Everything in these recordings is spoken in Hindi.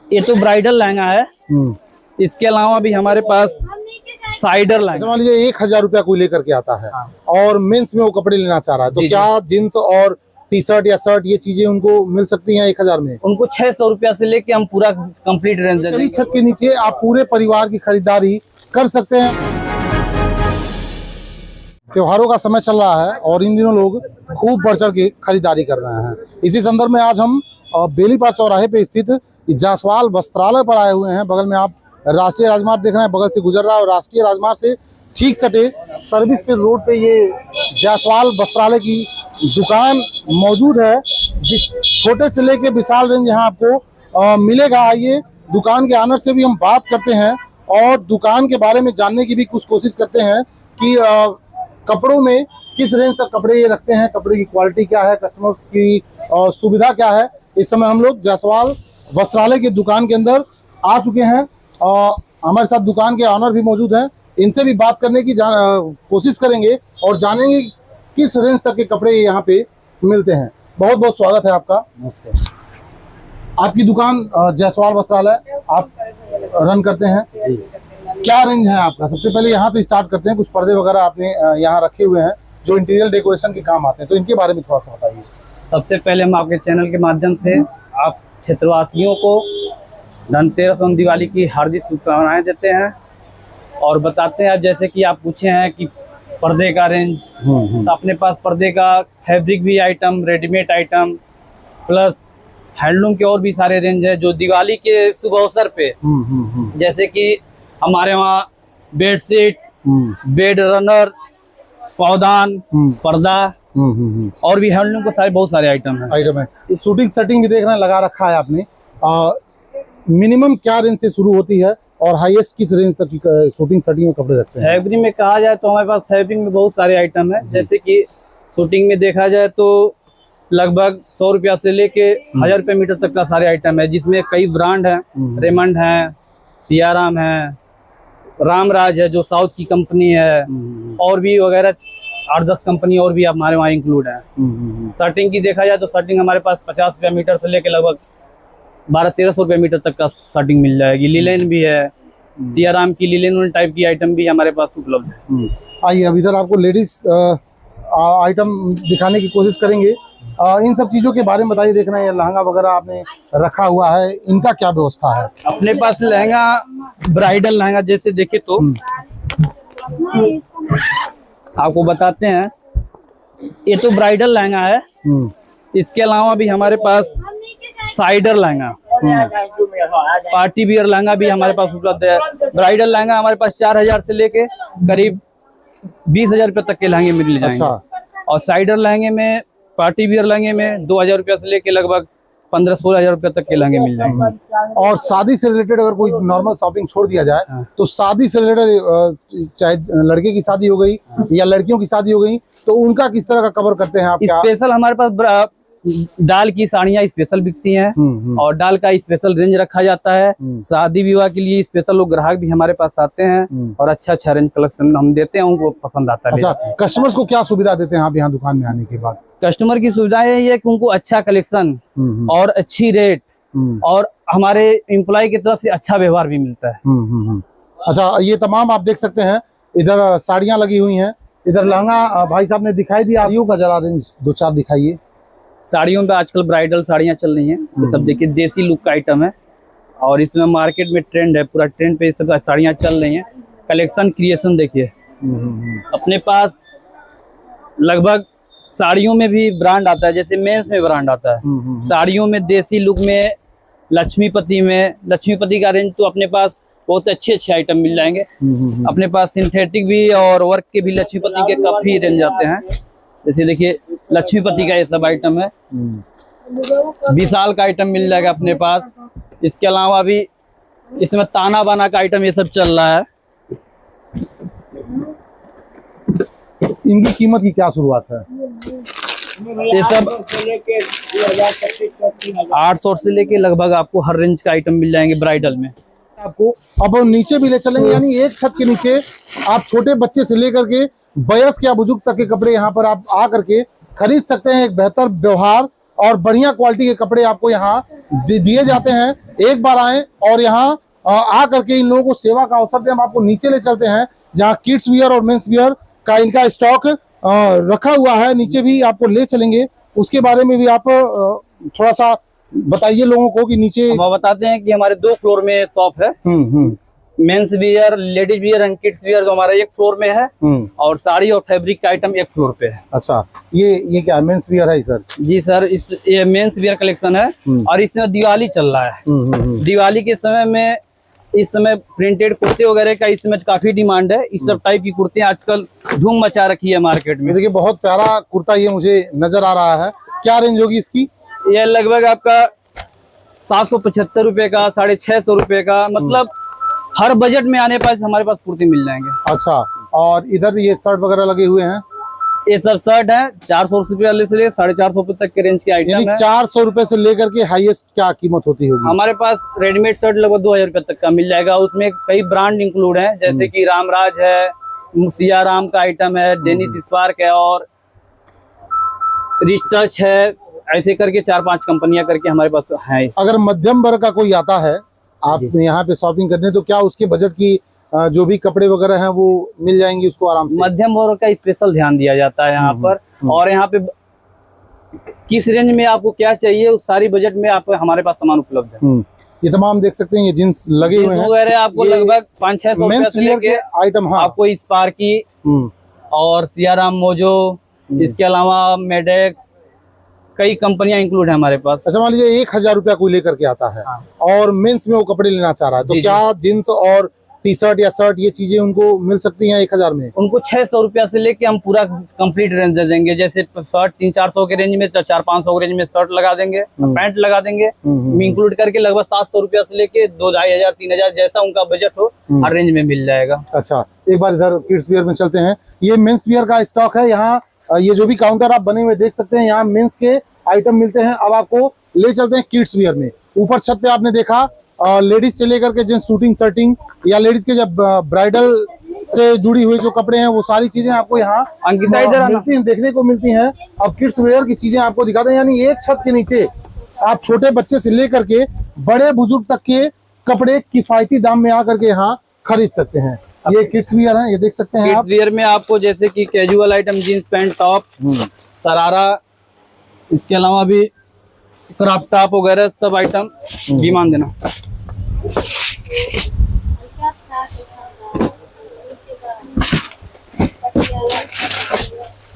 ये तो ब्राइडल लहंगा है। इसके अलावा भी हमारे पास साइडर लहंगा। मान लीजिए 1000 रुपया कोई लेकर के आता है और मेंस में वो कपड़े लेना चाह रहा है, तो क्या जींस और टी शर्ट या शर्ट ये चीजें उनको मिल सकती हैं 1000 में? उनको 600 रुपया से लेके हम पूरा कंप्लीट रेंज दे देंगे। छत के नीचे आप पूरे परिवार की खरीदारी कर सकते हैं। त्योहारों का समय चल रहा है और इन दिनों लोग खूब बढ़ चढ़ के खरीदारी कर रहे हैं। इसी संदर्भ में आज हम बेलीपार चौराहे पे स्थित जायसवाल वस्त्रालय पर आए हुए हैं। बगल में आप राष्ट्रीय राजमार्ग देख रहे हैं, बगल से गुजर रहा है और राष्ट्रीय राजमार्ग से ठीक सटे सर्विस पे रोड पे ये जायसवाल वस्त्रालय की दुकान मौजूद है। छोटे से लेके विशाल रेंज यहाँ आपको मिलेगा। आइए दुकान के ऑनर से भी हम बात करते हैं और दुकान के बारे में जानने की भी कुछ कोशिश करते हैं कि कपड़ों में किस रेंज तक कपड़े ये रखते हैं, कपड़े की क्वालिटी क्या है, कस्टमर्स की सुविधा क्या है। इस समय हम लोग जायसवाल वस्त्रालय की दुकान के अंदर आ चुके हैं। हमारे साथ दुकान के ऑनर भी मौजूद हैं, इनसे भी बात करने की कोशिश करेंगे और जानेंगे किस रेंज तक के कपड़े यहाँ पे मिलते हैं। बहुत बहुत स्वागत है आपका। नमस्ते। आपकी दुकान जायसवाल वस्त्रालय आप रन करते हैं, क्या रेंज है आपका? सबसे पहले यहाँ से स्टार्ट करते हैं। कुछ पर्दे वगैरह आपने यहाँ रखे हुए हैं जो इंटीरियर डेकोरेशन के काम आते हैं, तो इनके बारे में थोड़ा सा बताइए। सबसे पहले हम आपके चैनल के माध्यम से आप क्षेत्रवासियों को धनतेरस और दिवाली की हार्दिक शुभकामनाएं देते हैं और बताते हैं। जैसे कि आप पूछे हैं कि पर्दे का रेंज, तो अपने पास पर्दे का फैब्रिक भी item, readymade item plus handloom के और भी सारे रेंज है जो दिवाली के शुभ अवसर पे, जैसे कि हमारे वहाँ बेडशीट, बेड रनर, पौदान, पर्दा और भी हैंडलूम के सारे बहुत सारे आइटम है। शूटिंग सेटिंग भी देख रहे हैं लगा रखा है आपने। मिनिमम क्या रेंज से शुरू होती है और हाईएस्ट किस रेंज तक की शूटिंग सेटिंग में कपड़े रखते हैं? फैब्रिक में कहा जाए तो हमारे पास फैब्रिक में बहुत सारे आइटम है। जैसे कि शूटिंग में देखा जाए तो लगभग 100 रुपया से लेके 1000 रुपये मीटर तक का सारे आइटम है, जिसमें कई ब्रांड है। रेमंड है, सियाराम है, रामराज है जो साउथ की कंपनी है, और भी वगैरह 8-10 कंपनी और भी हमारे वहाँ इंक्लूड है। शर्टिंग की देखा जाए तो शर्टिंग हमारे पास 50 रुपया मीटर से लेके लगभग 1200-1300 रुपये मीटर तक का शर्टिंग मिल जाएगी। लिलेन भी है, सियाराम की लिलेन टाइप की आइटम भी हमारे पास उपलब्ध है। आइए अब इधर आपको लेडीज आइटम दिखाने की कोशिश करेंगे। इन सब चीजों के बारे में बताइए। देख रहे हैं लहंगा वगैरह आपने रखा हुआ है, इनका क्या व्यवस्था है? अपने पास लहंगा ब्राइडल लहंगा जैसे देखे तो आपको बताते हैं। ये तो ब्राइडल लहंगा है। इसके अलावा भी हमारे पास साइडर लहंगा, पार्टी वियर लहंगा भी हमारे पास उपलब्ध है। ब्राइडल लहंगा हमारे पास 4000 से लेके करीब 20,000 रुपये तक के लहंगे मिल जाएंगे। और साइडर लहंगे में, पार्टी वियर लहंगे में 2000 रुपया से लेके लगभग 15-16 रुपये तक के लहंगे मिल जाएंगे। और शादी से रिलेटेड अगर कोई नॉर्मल शॉपिंग छोड़ दिया जाए तो शादी से रिलेटेड चाहे लड़के की शादी हो गई या लड़कियों की शादी हो गई, तो उनका किस तरह का कवर करते हैं आप? स्पेशल हमारे पास डाल की साड़ियाँ स्पेशल बिकती हैं और डाल का स्पेशल रेंज रखा जाता है। शादी विवाह के लिए स्पेशल लोग ग्राहक भी हमारे पास आते हैं और अच्छा रेंज कलेक्शन हम देते हैं, उनको पसंद आता है। अच्छा, कस्टमर्स को क्या सुविधा देते हैं आप यहाँ दुकान में आने के बाद? कस्टमर की सुविधा यही है कि उनको अच्छा कलेक्शन और अच्छी रेट और हमारे एम्प्लॉय की तरफ से अच्छा व्यवहार भी मिलता है। अच्छा, ये तमाम आप देख सकते हैं। इधर साड़ियाँ लगी हुई हैं, इधर लहंगा भाई साहब ने दिखाई दिया। साड़ियों का जरा रेंज 2-4 दिखाइए। साड़ियों में आजकल ब्राइडल साड़ियाँ चल रही हैं। ये सब देखिए देसी लुक का आइटम है और इसमें मार्केट में ट्रेंड है, पूरा ट्रेंड पे ये सब साड़ियाँ चल रही हैं। कलेक्शन क्रिएशन देखिए, अपने पास लगभग साड़ियों में भी ब्रांड आता है, जैसे मेंस में ब्रांड आता है। साड़ियों में देसी लुक में लक्ष्मीपति का रेंज तो अपने पास बहुत अच्छे आइटम मिल जाएंगे। अपने पास सिंथेटिक भी और वर्क के भी लक्ष्मीपति के काफी रेंज आते हैं। जैसे देखिए लक्ष्मीपति का ये सब आइटम है। विशाल का आइटम मिल जाएगा अपने पास। इसके अलावा भी इसमें ताना बाना का आइटम ये सब चल रहा है। इनकी कीमत की क्या शुरुआत है? ये सब 800 से लेके लगभग आपको हर रेंज का आइटम मिल जाएंगे ब्राइडल में। आपको अब नीचे भी ले चलेंगे, यानी एक छत के नीचे आप छोटे बच्चे से लेकर के वयस्क या बुजुर्ग तक के कपड़े यहाँ पर आप आ करके खरीद सकते हैं। एक बेहतर व्यवहार और बढ़िया क्वालिटी के कपड़े आपको यहाँ दिए जाते हैं। एक बार आए और यहाँ आ करके इन लोगों को सेवा का अवसर दें। हम आपको नीचे ले चलते हैं जहाँ किड्स वियर और मेंस वियर का इनका स्टॉक रखा हुआ है। नीचे भी आपको ले चलेंगे, उसके बारे में भी आप थोड़ा सा बताइए लोगों को कि नीचे। हम बताते हैं कि हमारे 2 फ्लोर में शॉप है। Men's wear, ladies wear and kids wear जो हमारा 1 फ्लोर में है, और साड़ी और फैब्रिक का आइटम 1 फ्लोर पे है। अच्छा, ये क्या मेंस वियर है सर? जी सर, ये मेंस वियर कलेक्शन है और इसमें दिवाली चल रहा है। दिवाली के समय में इस समय प्रिंटेड कुर्ते वगैरह का इस समय काफी डिमांड है। इस सब टाइप की कुर्ते आजकल धूम मचा रखी है मार्केट में। देखिए बहुत प्यारा कुर्ता ये मुझे नजर आ रहा है। क्या रेंज होगी इसकी? ये लगभग आपका 775 रुपए का, 650 रुपए का, मतलब हर बजट में आने पास हमारे पास कुर्ते मिल जाएंगे। अच्छा, और इधर ये शर्ट वगैरह लगे हुए हैं? ये सब शर्ट है 400 रुपए से लेकर 450 रुपए तक के रेंज के आइटम है। 400 रुपए से लेकर के हाईएस्ट क्या कीमत होती होगी? हमारे पास रेडीमेड शर्ट लगभग 2000 रुपए तक का मिल जाएगा। उसमें कई ब्रांड इंक्लूड हैं, जैसे कि रामराज है, सिया राम का आइटम है, डेनिस स्पार्क है और रिच टच है। ऐसे करके 4-5 कंपनियां करके हमारे पास है। अगर मध्यम वर्ग का कोई आता है आप यहाँ पे शॉपिंग करने, तो क्या उसके बजट की जो भी कपड़े वगैरह हैं वो मिल जाएंगे उसको आराम से? मध्यम वर्ग का स्पेशल ध्यान दिया जाता है यहाँ पर। और यहाँ पे किस रेंज में आपको क्या चाहिए उस सारी बजट में आप हमारे पास सामान उपलब्ध है। ये तमाम देख सकते हैं, ये जींस लगे हुए हैं वगैरह आपको लगभग 500-600 रुपए से लेके आइटम। हाँ, आपको स्पार्की और सियाराम मोजो, इसके अलावा मेडेक्स, कई कंपनियां इंक्लूड है हमारे पास। अच्छा, मान लीजिए 1000 रुपया कोई लेकर के आता है और मेंस में वो कपड़े लेना चाह रहा है, तो क्या जींस और टी शर्ट या शर्ट ये चीजें उनको मिल सकती हैं 1000 में? उनको 600 रुपया से लेके हम पूरा कंप्लीट रेंज दे देंगे। जैसे शर्ट 300-400 के रेंज में, 400-500 के रेंज में शर्ट लगा देंगे, पैंट लगा देंगे, इंक्लूड करके लगभग 700 रुपया से लेके 2500-3000 जैसा उनका बजट हो हर रेंज में मिल जाएगा। अच्छा, एक बार इधर किड्स वियर में चलते हैं। ये मेंस वियर का स्टॉक है। यहाँ ये जो भी काउंटर आप बने हुए देख सकते हैं, यहाँ मेंस के आइटम मिलते हैं। अब आपको ले चलते हैं किड्स वियर में। ऊपर छत पे आपने देखा लेडीज से लेकर के जेंट्स शूटिंग शर्टिंग या लेडीज के जब ब्राइडल से जुड़ी हुई जो कपड़े हैं वो सारी चीजें आपको यहाँ अंकिता इधर मिलती हैं, देखने को मिलती हैं। अब किड्स वेयर की चीजें आपको दिखाते हैं, यानी एक छत के नीचे आप छोटे बच्चे से लेकर के बड़े बुजुर्ग तक के कपड़े किफायती दाम में आकर के यहाँ खरीद सकते हैं। ये किड्स वियर है, ये देख सकते हैं। किड्स वियर में आपको जैसे कि casual item, jeans pant, top, sharara, इसके अलावा भी क्रॉप टॉप वगैरह सब आइटम भी मान देना।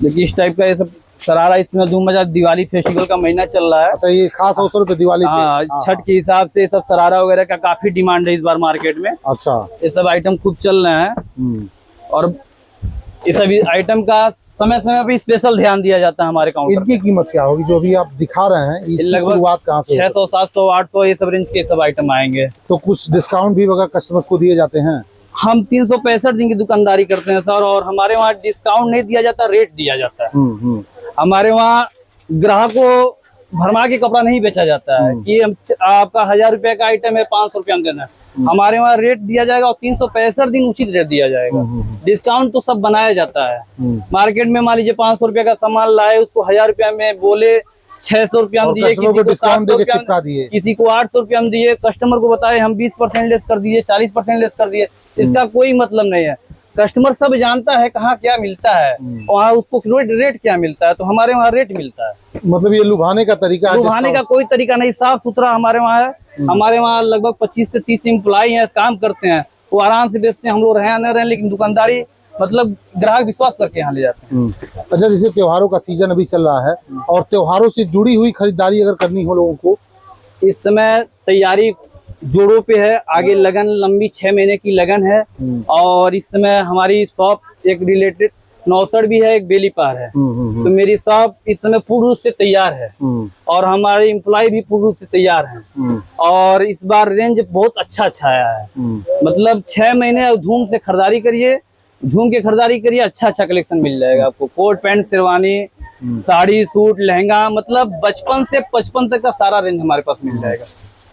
देखिए इस टाइप का ये सब शरारा, इसमें धूम मचा। दिवाली फेस्टिवल का महीना चल रहा है। अच्छा, ये खास अवसर पे दिवाली पे? हाँ, छठ के हिसाब से सब शरारा वगैरह का काफी डिमांड है इस बार मार्केट में। अच्छा, ये सब आइटम खूब चल रहे हैं और ये सभी आइटम का समय समय पे स्पेशल ध्यान दिया जाता है हमारे काउंटर। इनकी कीमत क्या होगी जो अभी आप दिखा रहे हैं? इसकी शुरुआत कहाँ से? 600, 700, 800 ये सब रेंज के सब आइटम आएंगे। तो कुछ डिस्काउंट भी वगैरह कस्टमर्स को दिए जाते हैं? हम 365 दिन की दुकानदारी करते हैं सर, और हमारे वहाँ डिस्काउंट नहीं दिया जाता, रेट दिया जाता है। हमारे वहाँ ग्राहक को भरमा के कपड़ा नहीं बेचा जाता है कि हम आपका 1000 रुपए का आइटम है 500 रुपया में देना है। हमारे वहाँ रेट दिया जाएगा और 365 दिन उचित रेट दिया जाएगा। डिस्काउंट तो सब बनाया जाता है। मार्केट में मान लीजिए 500 रुपया का सामान लाए, उसको 1000 रुपया में बोले 600 रुपया में दिए, किसी को 800 रुपया में दिए, कस्टमर को बताए हम 20% लेस कर दिए, 40% लेस कर दिए। इसका कोई मतलब नहीं है। कस्टमर सब जानता है कहाँ क्या मिलता है, वहाँ उसको रेट क्या मिलता है, तो हमारे वहाँ रेट मिलता है। मतलब ये लुभाने का तरीका? लुभाने का कोई तरीका नहीं, साफ सुथरा हमारे वहाँ है। हमारे वहाँ लगभग 25 से 30 एम्प्लॉई हैं, काम करते हैं, वो आराम से बेचते हैं। हम लोग रहे न रहे, लेकिन दुकानदारी मतलब ग्राहक विश्वास करके यहाँ ले जाते हैं। अच्छा, जैसे त्योहारों का सीजन अभी चल रहा है और त्योहारों से जुड़ी हुई खरीदारी अगर करनी हो लोगों को, इस समय तैयारी जोड़ों पे है। आगे लगन लंबी 6 महीने की लगन है और इस समय हमारी शॉप एक रिलेटेड नौसड़ भी है, एक बेली पार है। तो मेरी शॉप इस समय पूर्ण रूप से तैयार है और हमारे एम्प्लॉय भी पूर्ण रूप से तैयार हैं। और इस बार रेंज बहुत अच्छा आया है। मतलब 6 महीने धूम से खरीदारी करिए, झूम के खरीदारी करिए, अच्छा कलेक्शन मिल जाएगा आपको। Coat pant, sherwani, sari, suit, lehenga, मतलब 55 से 55 तक का सारा रेंज हमारे पास मिल जाएगा।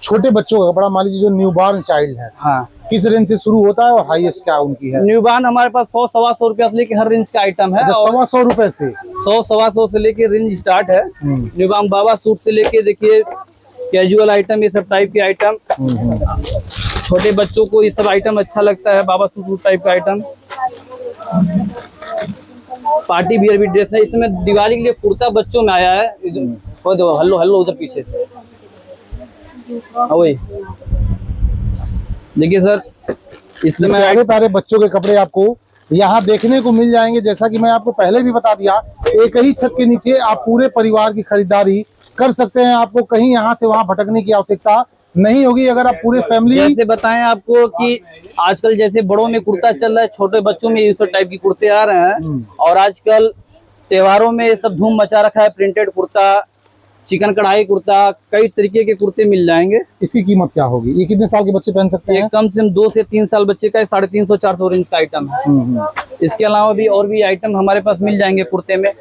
छोटे बच्चों का कपड़ा, मान लीजिए जो न्यूबॉर्न चाइल्ड है, हाँ, किस रेंज से शुरू होता है और हाईएस्ट क्या उनकी है? न्यूबॉर्न हमारे पास 100-125 रुपया से लेके हर रेंज का आइटम है। अच्छा, और 125 रुपए से 100-125 से लेके रेंज स्टार्ट है। न्यूबॉर्न बाबा सूट से लेके देखिए कैजुअल आइटम, ये सब टाइप के आइटम, छोटे बच्चों को ये सब आइटम अच्छा लगता है। बाबा सूट टाइप का आइटम, पार्टी वियर भी ड्रेस है। इसमें दिवाली के लिए कुर्ता बच्चों में आया है। हल्लो हल्लो उधर पीछे वही देखिए सर, इस समय प्यारे प्यारे बच्चों के कपड़े आपको यहाँ देखने को मिल जाएंगे। जैसा कि मैं आपको पहले भी बता दिया, एक ही छत के नीचे आप पूरे परिवार की खरीदारी कर सकते हैं। आपको कहीं यहाँ से वहाँ भटकने की आवश्यकता नहीं होगी। अगर आप पूरे फैमिली, जैसे बताएं आपको कि आजकल जैसे बड़ों में कुर्ता चल रहा है, छोटे बच्चों में ये सब टाइप की कुर्ते आ रहे हैं। और आजकल त्योहारों में ये सब धूम मचा रखा है। प्रिंटेड कुर्ता, चिकन कढ़ाई कुर्ता, कई तरीके के कुर्ते मिल जाएंगे। इसकी कीमत क्या होगी? ये कितने साल के बच्चे पहन सकते हैं? ये कम से कम 2 से 3 साल बच्चे का 350-400 रेंज का आइटम है। इसके अलावा भी और भी आइटम हमारे पास मिल जाएंगे कुर्ते में।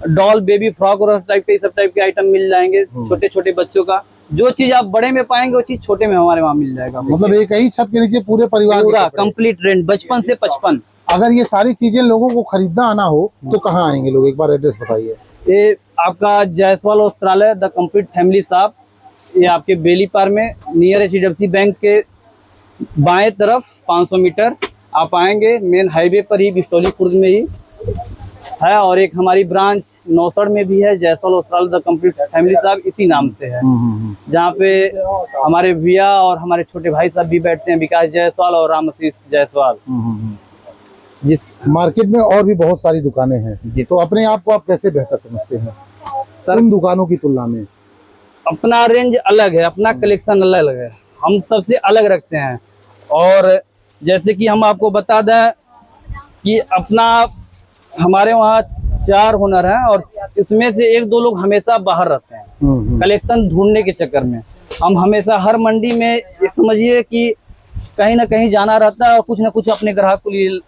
डॉल, बेबी फ्रॉक और टाइप के सब टाइप के आइटम मिल जाएंगे। छोटे छोटे बच्चों का जो चीज आप बड़े में पाएंगे वो चीज छोटे में हमारे वहाँ मिल जाएगा। मतलब एक ही छत के नीचे पूरे परिवार पूरा कंप्लीट रेंज, 55 से 55। अगर ये सारी चीजें लोगों को खरीदना आना हो तो कहाँ आएंगे लोग? एक बार एड्रेस बताइए। ये आपका जायसवाल वस्त्रालय द कंप्लीट फैमिली शॉप, ये आपके बेली पार में नियर HDFC बैंक के बाएं तरफ 500 मीटर आप आएंगे। मेन हाईवे पर ही, बिस्टोली खुर्द में ही है। और एक हमारी ब्रांच नौसड़ में भी है, जायसवाल वस्त्रालय द कंप्लीट फैमिली शॉप, इसी नाम से है। जहाँ पे हमारे भैया और हमारे छोटे भाई साहब भी बैठते हैं, विकास जायसवाल और राम आशीष जायसवाल। जिस मार्केट में और भी बहुत सारी दुकानें हैं, तो अपने आप को आप कैसे बेहतर समझते हैं सर? उन दुकानों की तुलना में अपना रेंज अलग है, अपना कलेक्शन अलग है, हम सबसे अलग रखते हैं। और जैसे कि हम आपको बता दें कि अपना हमारे वहाँ 4 हुनर हैं और इसमें से 1-2 लोग हमेशा बाहर रहते हैं कलेक्शन ढूंढने के चक्कर में। हम हमेशा हर मंडी में ये समझिए कि कहीं ना कहीं जाना रहता है और कुछ ना कुछ अपने ग्राहक के लिए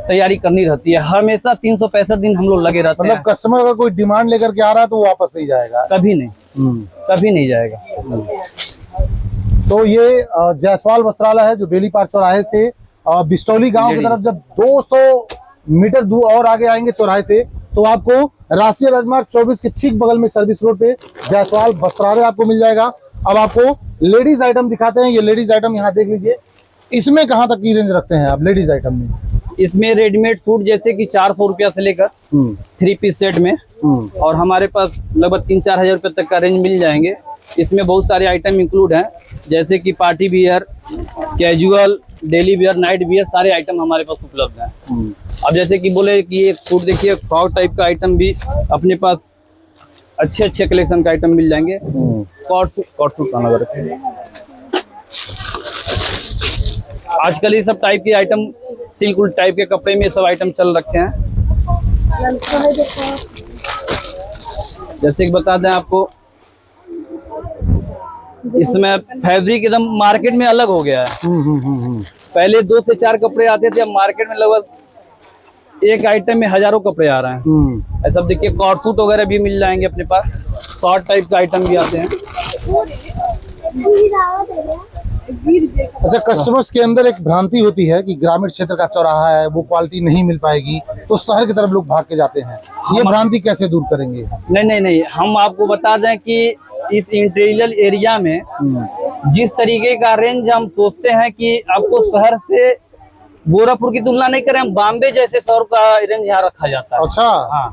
तैयारी करनी रहती है। हमेशा 365 दिन हम लोग लगे रहते हैं। मतलब कस्टमर अगर कोई डिमांड लेकर के आ रहा है तो वो वापस नहीं जाएगा? कभी नहीं, कभी नहीं जाएगा। तो ये जायसवाल वस्त्रालय है जो बेली पार चौराहे से बिस्टौली गांव की तरफ जब 200 मीटर दूर और आगे आएंगे चौराहे से, तो आपको राष्ट्रीय राजमार्ग 24 के ठीक बगल में सर्विस रोड पे जायसवाल वस्त्रालय आपको मिल जाएगा। अब आपको लेडीज आइटम दिखाते हैं। ये लेडीज आइटम यहाँ देख लीजिए। इसमें कहाँ तक की रेंज रखते हैं आप लेडीज आइटम में? इसमें रेडीमेड सूट जैसे कि 400 रुपया से लेकर 3 पीस सेट में, और हमारे पास लगभग 3-4 हजार रुपये तक का रेंज मिल जाएंगे। इसमें बहुत सारे आइटम इंक्लूड हैं, जैसे कि party wear, casual, daily wear, night wear, सारे आइटम हमारे पास उपलब्ध हैं। अब जैसे कि बोले कि एक सूट देखिए, फ्रॉक टाइप का आइटम भी अपने पास अच्छे अच्छे कलेक्शन का आइटम मिल जाएंगे। कॉट सूट कहाँ लगा रखे हैं आजकल, ये सब टाइप के आइटम, सिल्क टाइप के कपड़े में सब आइटम चल रखे हैं। जैसे कि बता दें आपको, इसमें फैब्रिक एकदम मार्केट में अलग हो गया है। पहले 2 से 4 कपड़े आते थे, अब मार्केट में लगभग एक आइटम में हजारों कपड़े आ रहे हैं। ऐसा देखिए, कॉट सूट वगैरह भी मिल जाएंगे अपने पास, शॉर्ट टाइप का आइटम भी आते हैं। अच्छा, कस्टमर्स के अंदर एक भ्रांति होती है कि ग्रामीण क्षेत्र का चौराहा है, वो क्वालिटी नहीं मिल पाएगी, तो शहर की तरफ लोग भाग के जाते हैं। ये भ्रांति कैसे दूर करेंगे? नहीं, हम आपको बता दें कि इस इंटीरियर एरिया में जिस तरीके का रेंज हम सोचते हैं कि आपको शहर से गोरखपुर की तुलना नहीं करें, हम बॉम्बे जैसे शहर का रेंज यहाँ रखा जाता है। अच्छा, हाँ,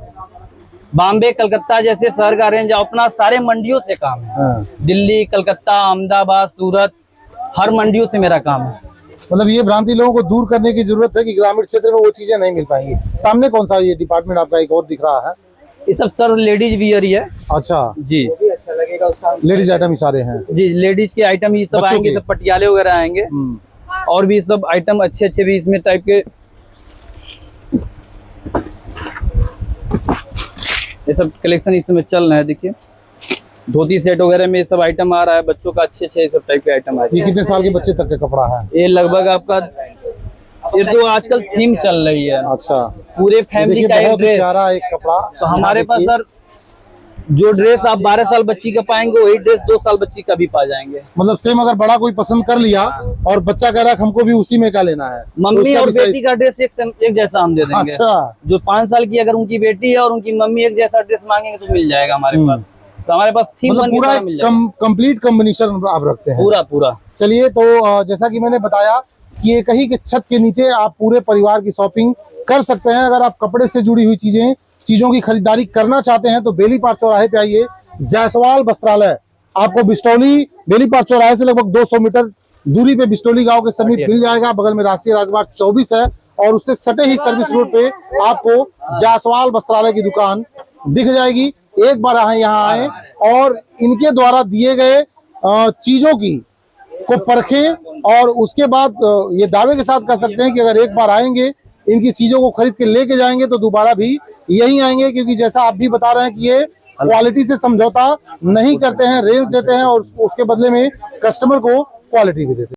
बॉम्बे कलकत्ता जैसे शहर का रेंज अपना सारे मंडियों से काम है। हाँ। दिल्ली, कलकत्ता, अहमदाबाद, सूरत, हर मंडियों से मेरा काम है। मतलब ये भ्रांति लोगों को दूर करने की जरूरत है कि ग्रामीण क्षेत्र में वो चीजें नहीं मिल पाएंगी। सामने कौन सा ये डिपार्टमेंट आपका एक और दिख रहा है? ये सब सर लेडीज वियर ही है। अच्छा जी, अच्छा लगेगा उसका। लेडीज आइटम ही सारे हैं जी, लेडीज के आइटम ही सब आएंगे, सब पटियाले वगैरह आएंगे और भी सब आइटम अच्छे अच्छे भी इसमें टाइप के, ये सब कलेक्शन इस समय चल रहा है। देखिए, धोती सेट वगैरह में ये सब आइटम आ रहा है, बच्चों का अच्छे अच्छे सब टाइप के आइटम आ रहे हैं। ये कितने साल के बच्चे तक का कपड़ा है? ये लगभग आपका, ये तो आजकल थीम चल रही है। अच्छा, पूरे फैमिली का बहुत प्यारा एक कपड़ा। तो हमारे पास सर जो ड्रेस आप 12 साल बच्ची का पाएंगे वही ड्रेस 2 साल बच्ची का भी पा जाएंगे। मतलब सेम अगर बड़ा कोई पसंद कर लिया और बच्चा कह रहा है हमको भी उसी में का लेना है, तो मम्मी उसका और भी size- बेटी का ड्रेस एक जैसा हम दे देंगे। अच्छा, जो 5 साल की अगर उनकी बेटी है और उनकी मम्मी एक जैसा ड्रेस मांगेंगे तो मिल जाएगा हमारे पास। तो हमारे पास थीम मतलब बन के पूरा सारा मिल जाएगा। कंप्लीट कॉम्बिनेशन आप रखते हैं। पूरा पूरा। चलिए, तो जैसा कि मैंने बताया कि एक ही के छत के नीचे आप पूरे परिवार की शॉपिंग कर सकते हैं। अगर आप कपड़े से जुड़ी हुई चीजों की खरीदारी करना चाहते हैं तो बेलीपार चौराहे पे आइए। जायसवाल वस्त्रालय आपको बिस्टौली बेलीपार चौराहे से लगभग 200 मीटर दूरी पे बिस्टौली गांव के समीप मिल जाएगा। बगल में राष्ट्रीय राजमार्ग 24 है और उससे सटे ही सर्विस रोड पे आपको जायसवाल वस्त्रालय की दुकान दिख जाएगी। एक बार यहाँ आए और इनके द्वारा दिए गए चीजों की को परखें और उसके बाद ये दावे के साथ कह सकते हैं कि अगर एक बार आएंगे इनकी चीजों को खरीद के लेके जाएंगे तो दोबारा भी यही आएंगे, क्योंकि जैसा आप भी बता रहे हैं कि ये क्वालिटी से समझौता नहीं करते हैं, रेंज देते हैं और उसके बदले में कस्टमर को क्वालिटी भी देते हैं।